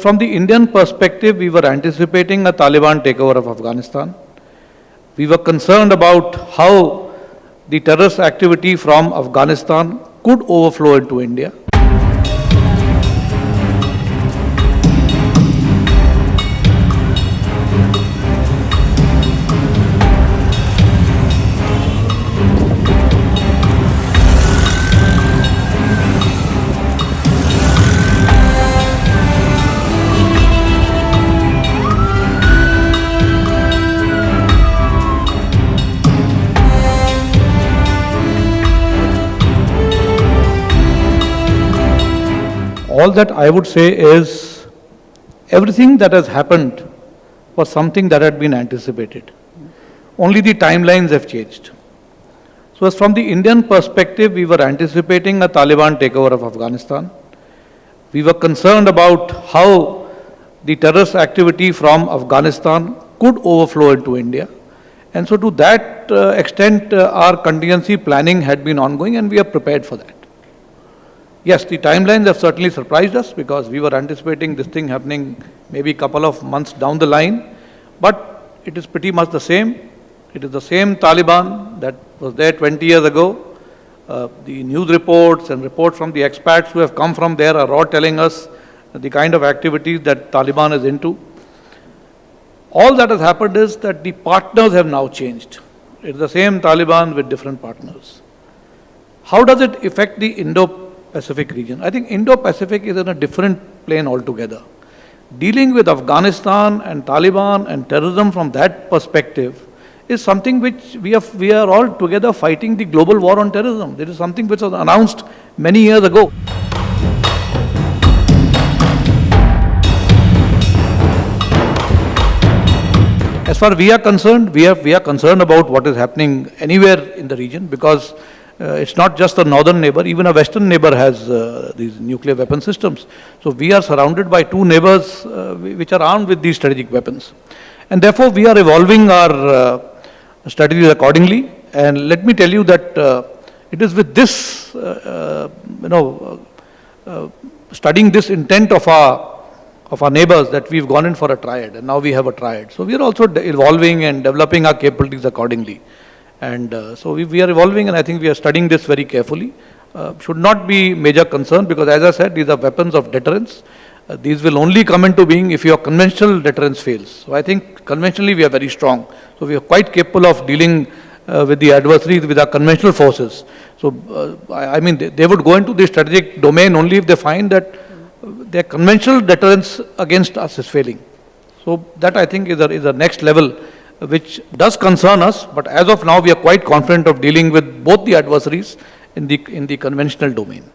From the Indian perspective, we were anticipating a Taliban takeover of Afghanistan. We were concerned about how the terrorist activity from Afghanistan could overflow into India. All that I would say is everything that has happened was something that had been anticipated. Only the timelines have changed. So as from the Indian perspective, we were anticipating a Taliban takeover of Afghanistan. We were concerned about how the terrorist activity from Afghanistan could overflow into India. And so to that extent, our contingency planning had been ongoing and we are prepared for that. Yes, the timelines have certainly surprised us because we were anticipating this thing happening maybe a couple of months down the line, but it is pretty much the same. It is the same Taliban that was there 20 years ago. The news reports and reports from the expats who have come from there are all telling us the kind of activities that Taliban is into. All that has happened is that the partners have now changed. It is the same Taliban with different partners. How does it affect the Indo-Pacific region? I think Indo-Pacific is in a different plane altogether. Dealing with Afghanistan and Taliban and terrorism from that perspective is something which we are all together fighting the global war on terrorism. This is something which was announced many years ago. As far as we are concerned, we are concerned about what is happening anywhere in the region because it's not just a northern neighbor, even a western neighbor has these nuclear weapon systems. So we are surrounded by two neighbors which are armed with these strategic weapons. And therefore we are evolving our strategies accordingly. And let me tell you that it is with this, studying this intent of our neighbors that we've gone in for a triad, and now we have a triad. So we are also evolving and developing our capabilities accordingly. And so we are evolving, and I think we are studying this very carefully. Should not be major concern because, as I said, these are weapons of deterrence. These will only come into being if your conventional deterrence fails. So I think conventionally we are very strong. So we are quite capable of dealing with the adversaries with our conventional forces. So I mean, they would go into the strategic domain only if they find that their conventional deterrence against us is failing. So that I think is a next level which does concern us, but as of now we are quite confident of dealing with both the adversaries in the conventional domain.